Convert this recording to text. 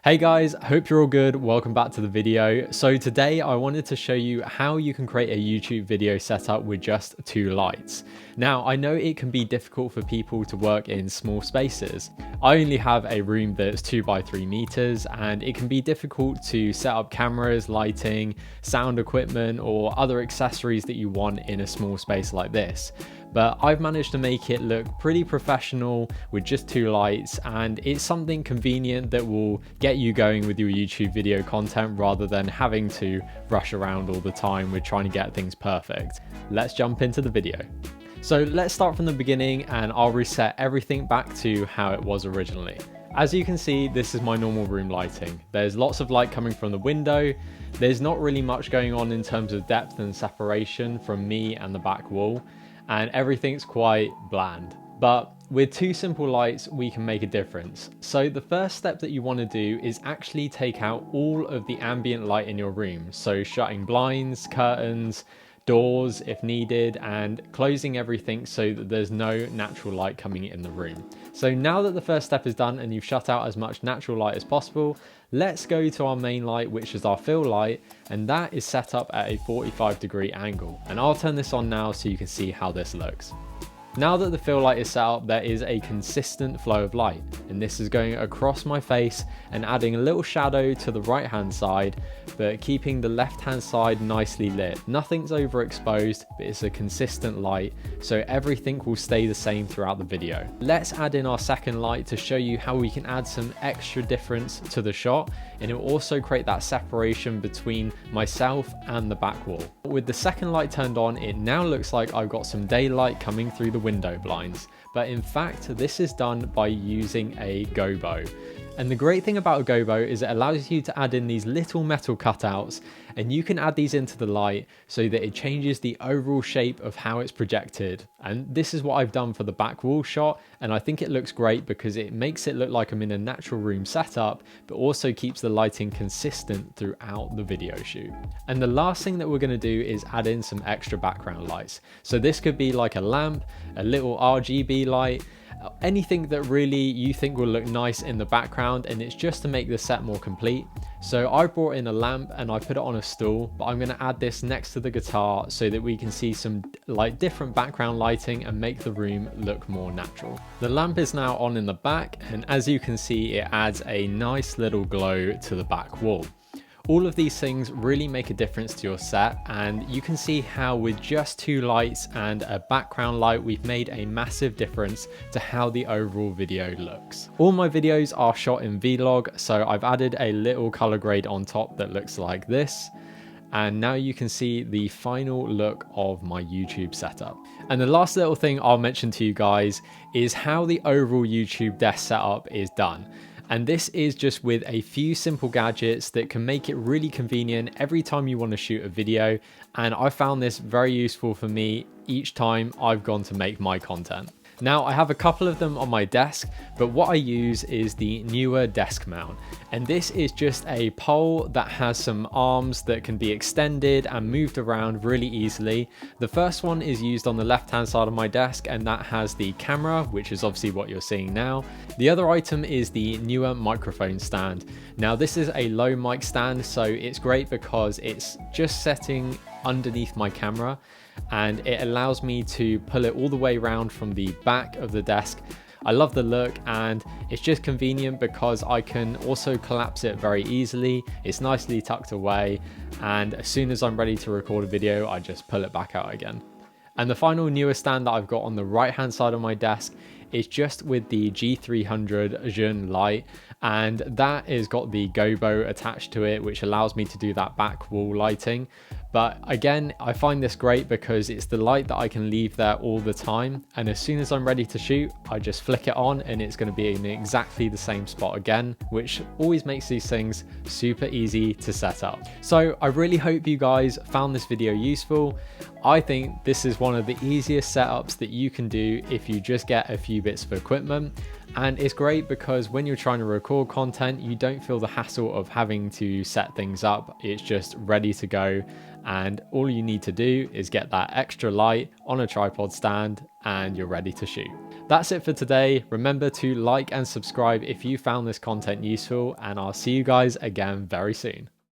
Hey guys, hope you're all good. Welcome back to the video. So today I wanted to show you how you can create a YouTube video setup with just two lights. Now I know it can be difficult for people to work in small spaces. I only have a room that's 2 by 3 meters and it can be difficult to set up cameras, lighting, sound equipment or other accessories that you want in a small space like this. But I've managed to make it look pretty professional with just two lights, and it's something convenient that will get you going with your YouTube video content rather than having to rush around all the time with trying to get things perfect. Let's jump into the video. So let's start from the beginning and I'll reset everything back to how it was originally. As you can see, this is my normal room lighting. There's lots of light coming from the window. There's not really much going on in terms of depth and separation from me and the back wall, and everything's quite bland. But with two simple lights, we can make a difference. So the first step that you want to do is actually take out all of the ambient light in your room. So shutting blinds, curtains, doors if needed, and closing everything so that there's no natural light coming in the room. So now that the first step is done and you've shut out as much natural light as possible, let's go to our main light, which is our fill light, and that is set up at a 45-degree angle. And I'll turn this on now so you can see how this looks. Now that the fill light is set up, there is a consistent flow of light, and this is going across my face and adding a little shadow to the right hand side, but keeping the left hand side nicely lit. Nothing's overexposed, but it's a consistent light, so everything will stay the same throughout the video. Let's add in our second light to show you how we can add some extra difference to the shot, and it will also create that separation between myself and the back wall. With the second light turned on, it now looks like I've got some daylight coming through the window blinds, but in fact this is done by using a gobo. And the great thing about a gobo is it allows you to add in these little metal cutouts, and you can add these into the light so that it changes the overall shape of how it's projected. And this is what I've done for the back wall shot, and I think it looks great because it makes it look like I'm in a natural room setup, but also keeps the lighting consistent throughout the video shoot. And the last thing that we're going to do is add in some extra background lights. So this could be like a lamp, a little RGB light, anything that really you think will look nice in the background, and it's just to make the set more complete. So I brought in a lamp and I put it on a stool, but I'm going to add this next to the guitar so that we can see some different background lighting and make the room look more natural. The lamp is now on in the back, and as you can see, it adds a nice little glow to the back wall. All of these things really make a difference to your set, and you can see how with just two lights and a background light, we've made a massive difference to how the overall video looks. All my videos are shot in Vlog, so I've added a little color grade on top that looks like this. And now you can see the final look of my YouTube setup. And the last little thing I'll mention to you guys is how the overall YouTube desk setup is done. And this is just with a few simple gadgets that can make it really convenient every time you want to shoot a video. And I found this very useful for me each time I've gone to make my content. Now I have a couple of them on my desk, but what I use is the Neewer desk mount. And this is just a pole that has some arms that can be extended and moved around really easily. The first one is used on the left hand side of my desk, and that has the camera, which is obviously what you're seeing now. The other item is the Neewer microphone stand. Now this is a low mic stand, so it's great because it's just setting underneath my camera, and it allows me to pull it all the way around from the back of the desk. I love the look, and it's just convenient because I can also collapse it very easily. It's nicely tucked away, and as soon as I'm ready to record a video, I just pull it back out again. And the final Neewer stand that I've got on the right hand side of my desk is just with the G300 Jeune light, and that has got the gobo attached to it, which allows me to do that back wall lighting. But again, I find this great because it's the light that I can leave there all the time, and as soon as I'm ready to shoot, I just flick it on and it's going to be in exactly the same spot again, which always makes these things super easy to set up. So I really hope you guys found this video useful. I think this is one of the easiest setups that you can do if you just get a few bits of equipment. And it's great because when you're trying to record content, you don't feel the hassle of having to set things up. It's just ready to go, and all you need to do is get that extra light on a tripod stand and you're ready to shoot. That's it for today. Remember to like and subscribe if you found this content useful, and I'll see you guys again very soon.